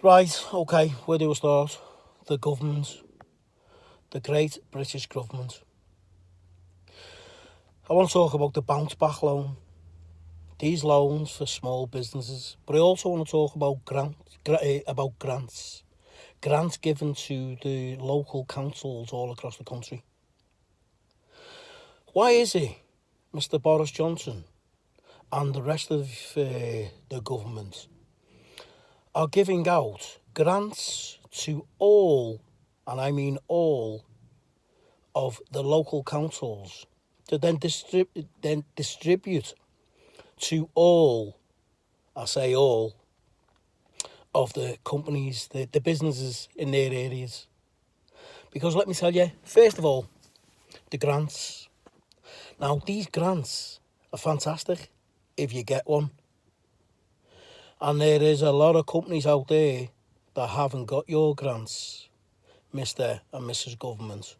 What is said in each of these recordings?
Right, okay, where do we start? The government, the great British government. I want to talk about the bounce back loan. These loans for small businesses, but I also want to talk about grants. Grants given to the local councils all across the country. Why is it Mr. Boris Johnson and the rest of the government are giving out grants to all, and I mean all, of the local councils to then distribute to all, I say all, of the companies, the businesses in their areas? Because let me tell you, first of all, the grants. Now, these grants are fantastic if you get one. And there is a lot of companies out there that haven't got your grants, Mr. and Mrs. Government.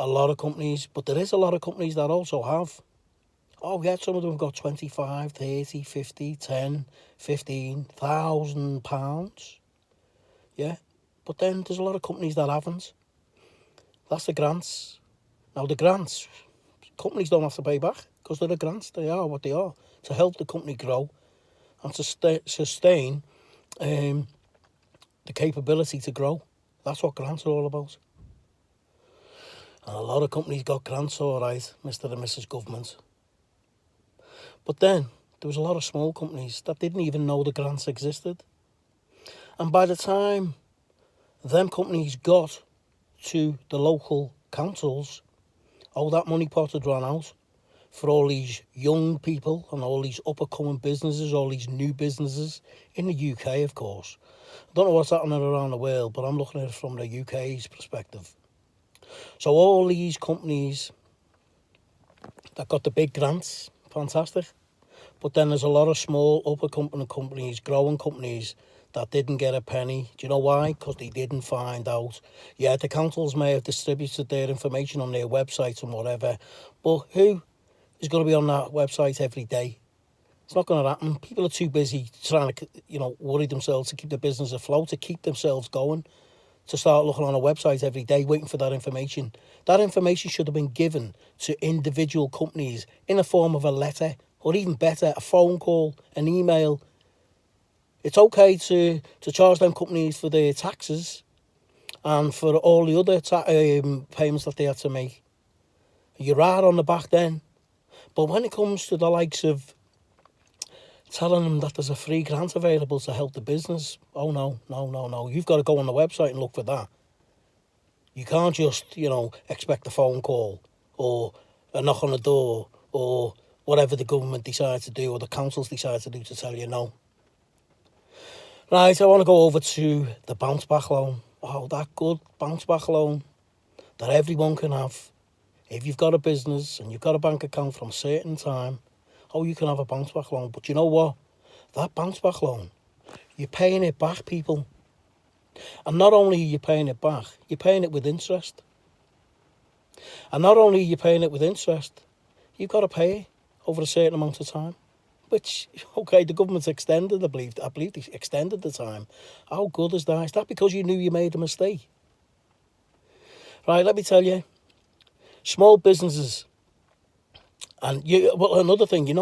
A lot of companies, but there is a lot of companies that also have. Oh yeah, some of them have got 25, 30, 50, 10, 15,000 pounds. Yeah, but then there's a lot of companies that haven't. That's the grants. Now the grants, companies don't have to pay back because they're the grants. They are what they are, to help the company grow and to sustain the capability to grow. That's what grants are all about. And a lot of companies got grants, all right, Mr. and Mrs. Government. But then there was a lot of small companies that didn't even know the grants existed. And by the time them companies got to the local councils, that money pot had run out for all these young people and all these up-and-coming businesses, all these new businesses in the UK, of course. I don't know what's happening around the world, but I'm looking at it from the UK's perspective. So all these companies that got the big grants, fantastic. But then there's a lot of small up-and-coming companies, growing companies, that didn't get a penny. Do you know why? Because they didn't find out. Yeah, the councils may have distributed their information on their websites and whatever, but who is going to be on that website every day? It's not going to happen. People are too busy trying to, worry themselves to keep the business afloat, to keep themselves going, to start looking on a website every day, waiting for that information. That information should have been given to individual companies in the form of a letter, or even better, a phone call, an email. It's okay to charge them companies for their taxes and for all the other payments that they have to make. You're right on the back then. But when it comes to the likes of telling them that there's a free grant available to help the business, oh no. You've got to go on the website and look for that. You can't just, expect a phone call or a knock on the door or whatever the government decides to do or the councils decide to do to tell you no. Right, I want to go over to the bounce back loan. Oh, that good bounce back loan that everyone can have. If you've got a business and you've got a bank account from a certain time, you can have a bounce back loan. But you know what? That bounce back loan, you're paying it back, people. And not only are you paying it back, you're paying it with interest. And not only are you paying it with interest, you've got to pay it over a certain amount of time. Which, okay, the government's extended, I believe they extended the time. How good is that? Is that because you knew you made a mistake? Right, let me tell you, small businesses, and another thing, you'd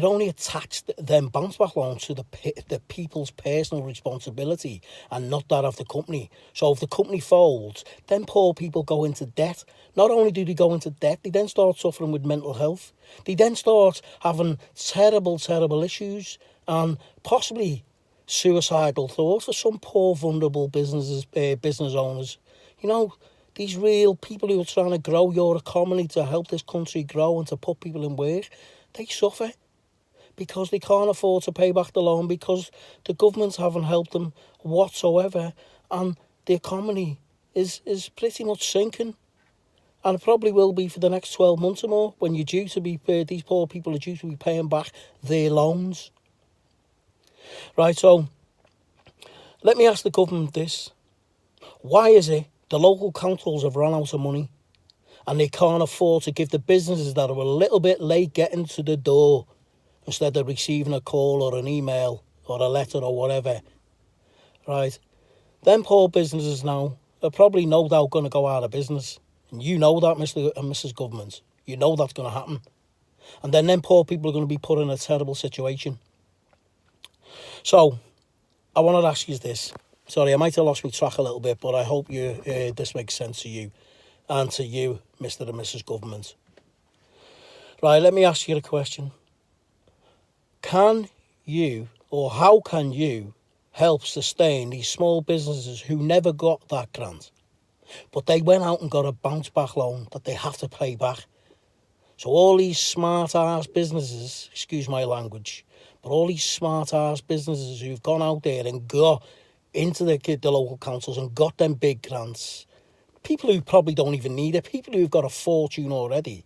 only attach them bounce back loans to the people's personal responsibility and not that of the company. So if the company folds, then poor people go into debt. Not only do they go into debt, they then start suffering with mental health. They then start having terrible issues and possibly suicidal thoughts for some poor vulnerable business owners. These real people who are trying to grow your economy, to help this country grow and to put people in work, they suffer because they can't afford to pay back the loan because the governments haven't helped them whatsoever, and the economy is pretty much sinking, and it probably will be for the next 12 months or more when you're due to be paid. These poor people are due to be paying back their loans. Right, so let me ask the government this. Why is it the local councils have run out of money and they can't afford to give the businesses that are a little bit late getting to the door, instead of receiving a call or an email, or a letter or whatever, right? Them poor businesses now are probably no doubt going to go out of business. And you know that, Mr. and Mrs. Government. You know that's going to happen. And then them poor people are going to be put in a terrible situation. So, I want to ask you this. Sorry, I might have lost my track a little bit, but I hope this makes sense to you. And to you, Mr. and Mrs. Government. Right, let me ask you a question. Can you, or how can you, help sustain these small businesses who never got that grant, but they went out and got a bounce back loan that they have to pay back? So all these smart ass businesses, excuse my language, but all these smart ass businesses who've gone out there and got into the local councils and got them big grants, people who probably don't even need it, people who've got a fortune already.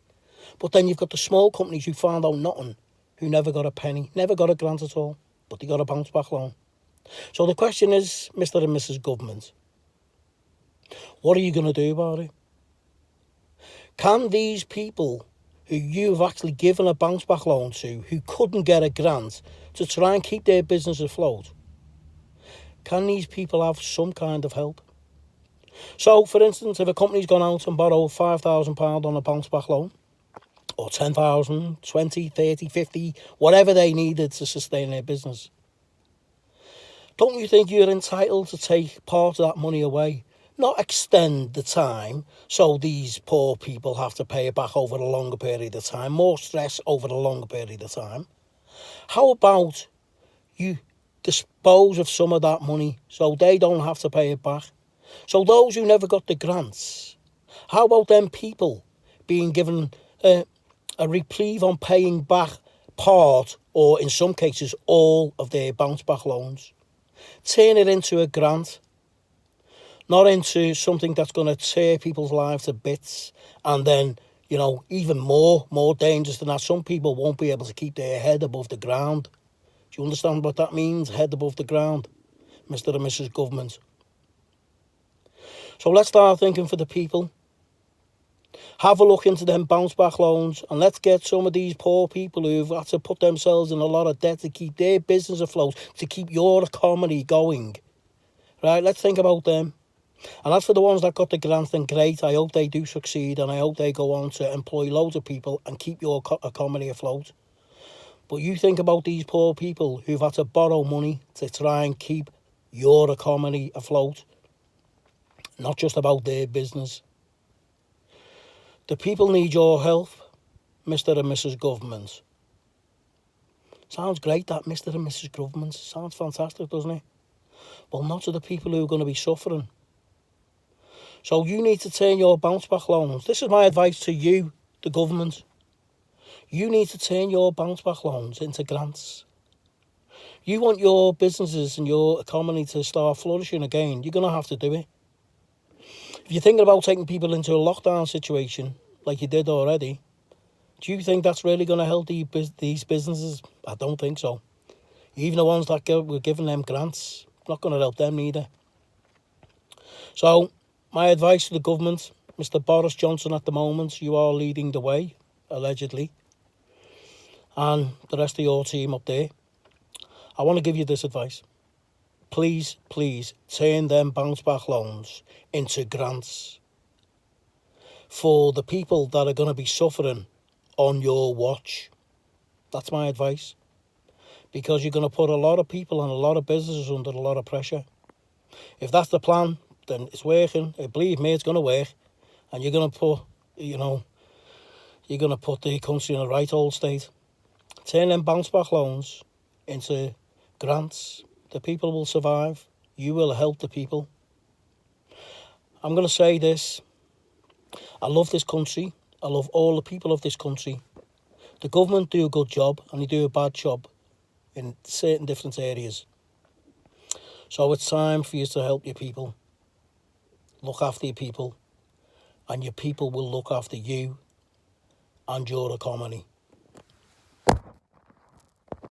But then you've got the small companies who found out nothing, who never got a penny, never got a grant at all, but they got a bounce back loan. So the question is, Mr. and Mrs. Government, what are you going to do about it? Can these people who you've actually given a bounce back loan to, who couldn't get a grant to try and keep their business afloat, can these people have some kind of help? So, for instance, if a company's gone out and borrowed £5,000 on a bounce back loan, or 10,000, 20, 30, 50, whatever they needed to sustain their business, don't you think you're entitled to take part of that money away? Not extend the time so these poor people have to pay it back over a longer period of time, more stress over a longer period of time. How about you dispose of some of that money so they don't have to pay it back? So those who never got the grants, how about them people being given a reprieve on paying back part, or in some cases all, of their bounce back loans? Turn it into a grant, not into something that's going to tear people's lives to bits, and then, you know, even more dangerous than that, some people won't be able to keep their head above the ground. Do you understand what that means, head above the ground, Mr. and Mrs. Government? So let's start thinking for the people. Have a look into them bounce back loans, and let's get some of these poor people who've had to put themselves in a lot of debt to keep their business afloat, to keep your economy going. Right, let's think about them. And as for the ones that got the grant, then great, I hope they do succeed, and I hope they go on to employ loads of people and keep your economy afloat. But you think about these poor people who've had to borrow money to try and keep your economy afloat, not just about their business. The people need your help, Mr. and Mrs. Government. Sounds great, that, Mr. and Mrs. Government. Sounds fantastic, doesn't it? Well, not to the people who are going to be suffering. So you need to turn your bounce back loans. This is my advice to you, the government. You need to turn your bounce back loans into grants. You want your businesses and your economy to start flourishing again, you're going to have to do it. If you're thinking about taking people into a lockdown situation, like you did already, do you think that's really going to help these businesses? I don't think so. Even the ones that were giving them grants, not going to help them either. So, my advice to the government, Mr. Boris Johnson at the moment, you are leading the way, allegedly, and the rest of your team up there, I want to give you this advice. Please, please, turn them bounce back loans into grants for the people that are going to be suffering on your watch. That's my advice. Because you're going to put a lot of people and a lot of businesses under a lot of pressure. If that's the plan, then it's working. Believe me, it's going to work. And you're going to put, you're going to put the country in the right old state. Turn them bounce back loans into grants. The people will survive. You will help the people. I'm going to say this. I love this country. I love all the people of this country. The government do a good job and they do a bad job in certain different areas. So it's time for you to help your people. Look after your people. And your people will look after you and your economy.